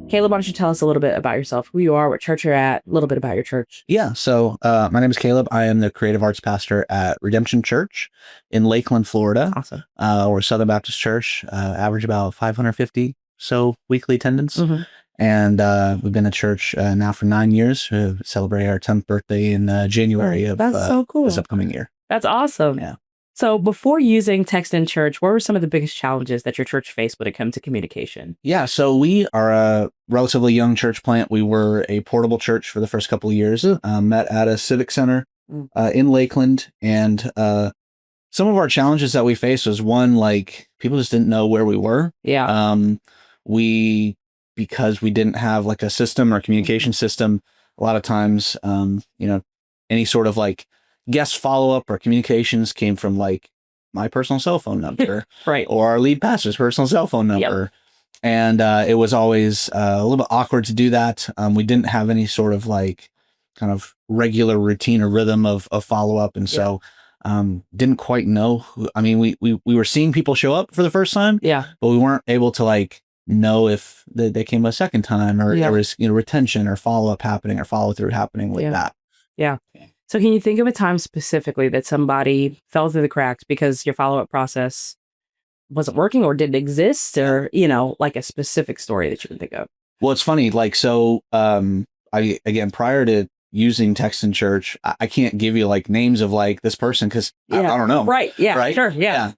Caleb, why don't you tell us a little bit about yourself, who you are, what church you're at, a little bit about your church. Yeah. So my name is Caleb. I am the creative arts pastor at Redemption Church in Lakeland, Florida. Awesome. We're a Southern Baptist church, average about 550 so weekly attendance. Mm-hmm. And we've been a church now for 9 years. We celebrate our 10th birthday in January of That's so cool. this upcoming year. That's awesome. Yeah. So before using text in church, what were some of the biggest challenges that your church faced when it comes to communication? Yeah, so we are a relatively young church plant. We were a portable church for the first couple of years, met at a civic center in Lakeland. And some of our challenges that we faced was one, like people just didn't know where we were. Yeah. Because we didn't have like a system or communication system, a lot of times, any sort of like guest follow-up or communications came from like my personal cell phone number right, or our lead pastor's personal cell phone number. Yep. And it was always a little bit awkward to do that. We didn't have any sort of like kind of regular routine or rhythm of follow-up. And so didn't quite know we were seeing people show up for the first time, but we weren't able to like know if they came a second time or there was retention or follow-up happening or follow-through happening with that. Yeah. So can you think of a time specifically that somebody fell through the cracks because your follow-up process wasn't working or didn't exist, or, like a specific story that you can think of? Well, it's funny. Like, so again, prior to using text in church, I can't give you like names of like this person because I don't know. Right. Yeah. Right. Sure. Yeah.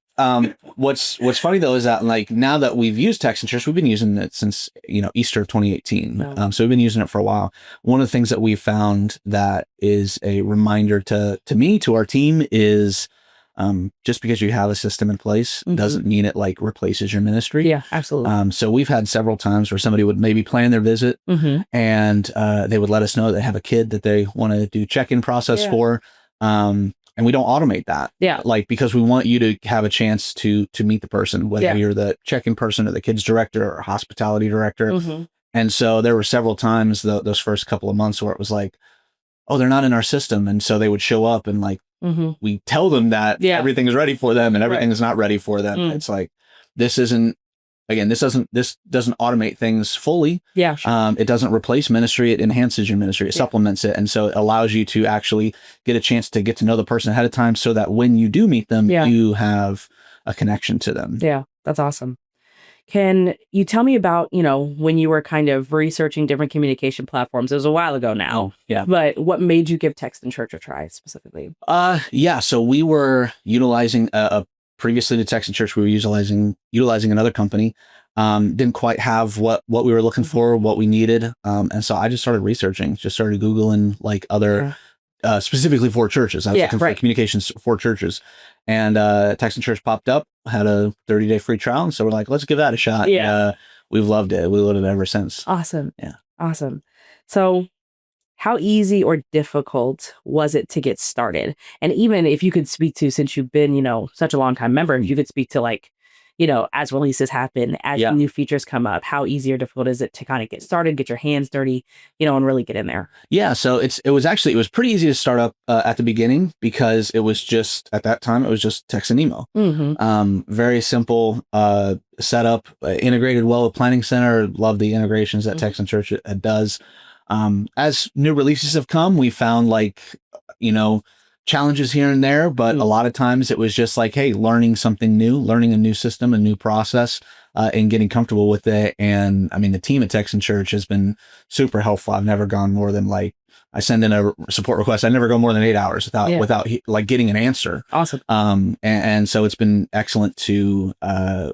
What's funny though is that like now that we've used text in church, we've been using it since Easter of 2018. So we've been using it for a while. One of the things that we found that is a reminder to me, to our team, is just because you have a system in place doesn't mean it like replaces your ministry. Yeah, absolutely. So we've had several times where somebody would maybe plan their visit and they would let us know they have a kid that they want to do check-in process for. And we don't automate that. Yeah. Like, because we want you to have a chance to meet the person, whether you're the check-in person or the kids director or hospitality director. And so there were several times those first couple of months where it was like, oh, they're not in our system. And so they would show up and like, we tell them that everything is ready for them and everything is not ready for them. It's like, this doesn't automate things fully. Yeah. Sure. It doesn't replace ministry. It enhances your ministry. It supplements it. And so it allows you to actually get a chance to get to know the person ahead of time so that when you do meet them, you have a connection to them. Yeah. That's awesome. Can you tell me about, when you were kind of researching different communication platforms? It was a while ago now. Yeah. But what made you give text in church a try specifically? So we were utilizing previously to text in church, we were utilizing another company. Didn't quite have what we were looking for, what we needed. And so I just started researching, started Googling like other, specifically for churches. I was looking for communications for churches, and text in church popped up, had a 30-day free trial. And so we're like, let's give that a shot. Yeah. We've loved it. We loved it ever since. Awesome. Yeah. Awesome. So how easy or difficult was it to get started? And even if you could speak to, since you've been, such a long time member, if you could speak to like, as releases happen, as new features come up, how easy or difficult is it to kind of get started, get your hands dirty, and really get in there? Yeah. So it was pretty easy to start up at the beginning because it was just, at that time, it was just text and email. Very simple setup, integrated well with Planning Center. Love the integrations that Text and Church does. As new releases have come, we found like, challenges here and there, but a lot of times it was just like, hey, learning something new, learning a new system, a new process, and getting comfortable with it. And I mean, the team at Text and Church has been super helpful. I've never gone more than like, I send in a support request. I never go more than 8 hours without like getting an answer. Awesome. And so it's been excellent to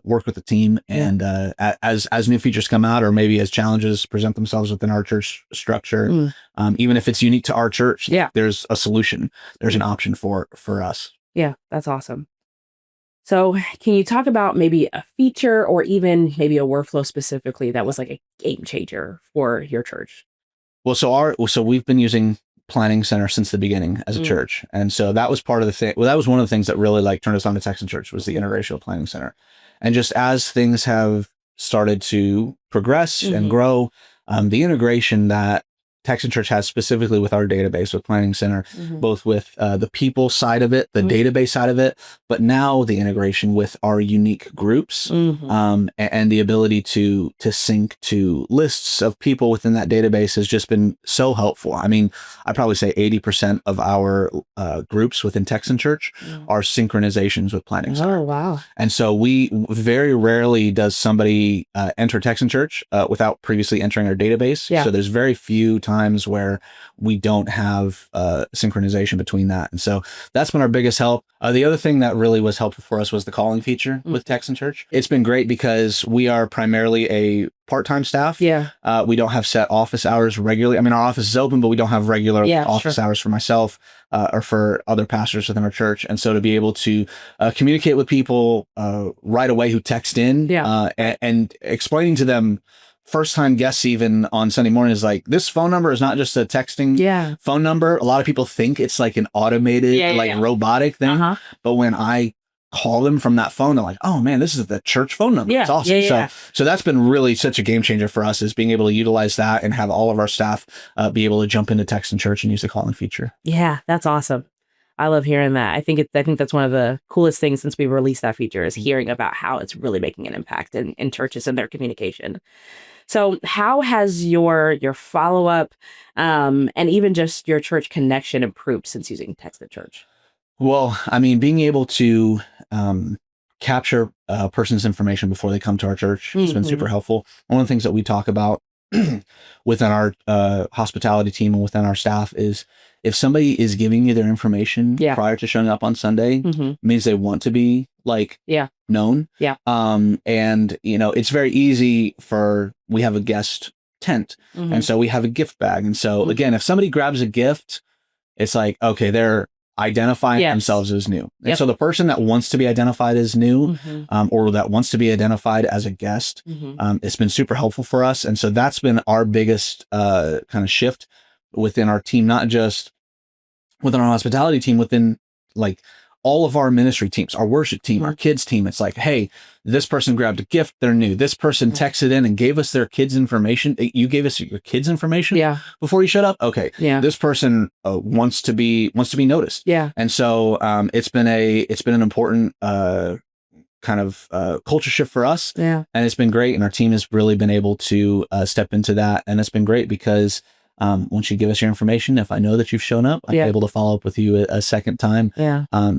work with the team. And as new features come out, or maybe as challenges present themselves within our church structure, even if it's unique to our church, there's a solution. There's an option for us. Yeah, that's awesome. So can you talk about maybe a feature or even maybe a workflow specifically that was like a game changer for your church? Well, so we've been using Planning Center since the beginning as a church. And so that was part of the thing. Well, that was one of the things that really like turned us on to Text and Church, was the integration of Planning Center. And just as things have started to progress and grow, the integration that Texan Church has specifically with our database, with Planning Center, both with the people side of it, the database side of it, but now the integration with our unique groups, and the ability to sync to lists of people within that database has just been so helpful. I mean, I'd probably say 80% of our groups within Texan Church are synchronizations with Planning Center. Oh, wow. And so we very rarely does somebody enter Texan Church without previously entering our database. Yeah. So there's very few times where we don't have synchronization between that. And so that's been our biggest help. The other thing that really was helpful for us was the calling feature with Texan Church. It's been great because we are primarily a part-time staff. Yeah. We don't have set office hours regularly. I mean, our office is open, but we don't have regular office hours for myself or for other pastors within our church. And so to be able to communicate with people right away who text in and explaining to them, first-time guests even on Sunday morning is like, this phone number is not just a texting phone number. A lot of people think it's like an automated, robotic thing. But when I call them from that phone, they're like, oh man, this is the church phone number. It's awesome. So that's been really such a game changer for us, is being able to utilize that and have all of our staff be able to jump into Texan Church and use the calling feature. Yeah, that's awesome. I love hearing that. I think that's one of the coolest things since we released that feature, is hearing about how it's really making an impact in churches and their communication. So how has your follow-up and even just your church connection improved since using Texan Church? Well, I mean, being able to capture a person's information before they come to our church has been super helpful. One of the things that we talk about within our hospitality team and within our staff is, if somebody is giving you their information prior to showing up on Sunday, means they want to be known. And it's very easy we have a guest tent, and so we have a gift bag. And so again, if somebody grabs a gift, it's like, okay, they're identifying themselves as new. And so the person that wants to be identified as new, or that wants to be identified as a guest, it's been super helpful for us. And so that's been our biggest kind of shift within our team, not just within our hospitality team, within like all of our ministry teams, our worship team, our kids team. It's like, hey, this person grabbed a gift, they're new. This person texted in and gave us their kids' information. You gave us your kids' information before you showed up. Okay. This person wants to be noticed. And so it's been an important kind of culture shift for us. And it's been great. And our team has really been able to step into that. And it's been great because once you give us your information, if I know that you've shown up, I'm able to follow up with you a second time,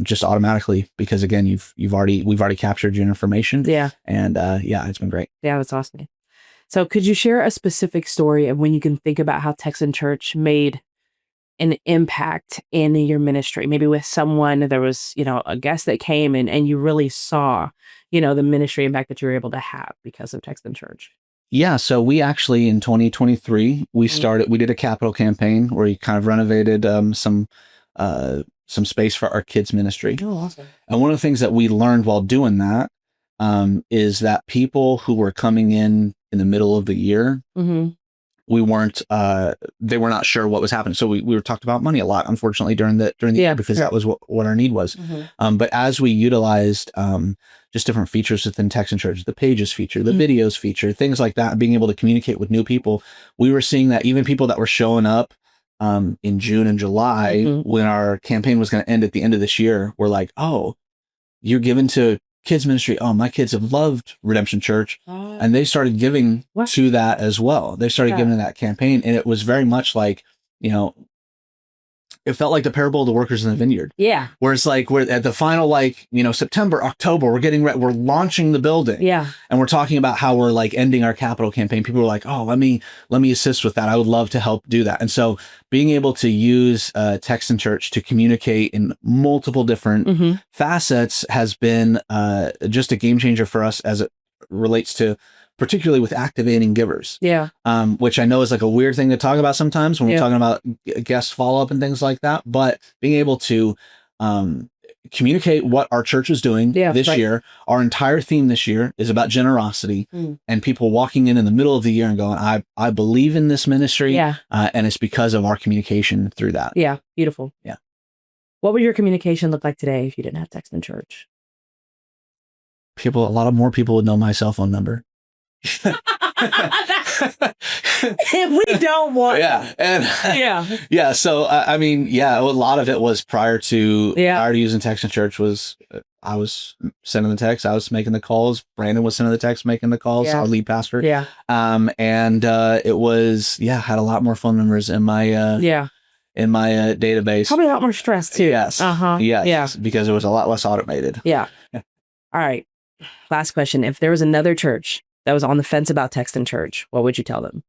just automatically, because again, we've already captured your information. And it's been great. Yeah, that's awesome. So could you share a specific story of when you can think about how Texan Church made an impact in your ministry? Maybe with someone, there was, a guest that came and you really saw, the ministry impact that you were able to have because of Texan Church. Yeah, so we actually in 2023 we did a capital campaign where we kind of renovated some space for our kids ministry. Oh, awesome. And one of the things that we learned while doing that is that people who were coming in the middle of the year, we weren't they were not sure what was happening. So we were talked about money a lot, unfortunately, during the year, because that was what our need was. But as we utilized just different features within Texan Church, the pages feature, the videos feature, things like that, being able to communicate with new people, we were seeing that even people that were showing up in June and July when our campaign was going to end at the end of this year, were like, oh, you're given to kids ministry. Oh, my kids have loved Redemption Church. And they started giving to that as well. They started giving to that campaign. And it was very much like, it felt like the parable of the workers in the vineyard. Yeah. Where it's like, we're at the final, September, October, we're getting ready, we're launching the building. Yeah. And we're talking about how we're ending our capital campaign. People were like, oh, let me assist with that. I would love to help do that. And so being able to use Texan Church to communicate in multiple different facets has been just a game changer for us as it relates to, particularly with activating givers. Yeah. Which I know is like a weird thing to talk about sometimes when we're talking about guest follow-up and things like that. But being able to communicate what our church is doing this year, our entire theme this year is about generosity, and people walking in the middle of the year and going, I believe in this ministry. And it's because of our communication through that. Yeah. Beautiful. Yeah. What would your communication look like today if you didn't have Texan Church? A lot more people would know my cell phone number. If we don't want, yeah, and yeah, yeah. So I mean, yeah, a lot of it was prior to using text in church. Was I was sending the text, I was making the calls. Brandon was sending the text, making the calls. Our lead pastor. Yeah. And it was had a lot more phone numbers in my in my database. Probably a lot more stress too. Yes. Yes. Yeah. Because it was a lot less automated. Yeah. All right. Last question. If there was another church that was on the fence about text in church, what would you tell them?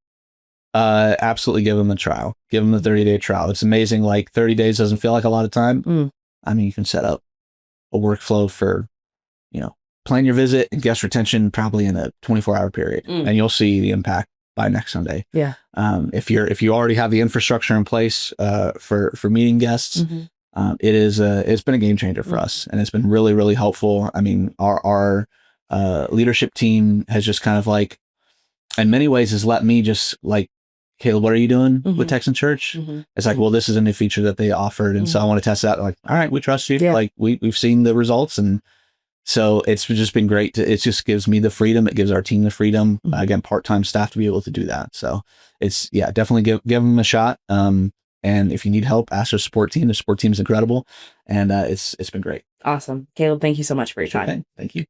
Absolutely give them a trial. Give them the 30-day trial. It's amazing. Like 30 days doesn't feel like a lot of time. I mean, you can set up a workflow for, plan your visit and guest retention probably in a 24-hour period, and you'll see the impact by next Sunday. Yeah. If you already have the infrastructure in place for meeting guests, it's been a game changer for us, and it's been really, really helpful. I mean, our leadership team has just kind of like, in many ways, has let me just like, Caleb, what are you doing with Text in Church? It's like, well, this is a new feature that they offered, and so I want to test it out. Like, all right, we trust you. Yeah. Like we've seen the results, and so it's just been great. It just gives me the freedom. It gives our team the freedom. Again, part-time staff to be able to do that. So it's definitely give them a shot. And if you need help, ask our support team. The support team is incredible, and it's been great. Awesome, Caleb. Thank you so much for your time. Okay. Thank you.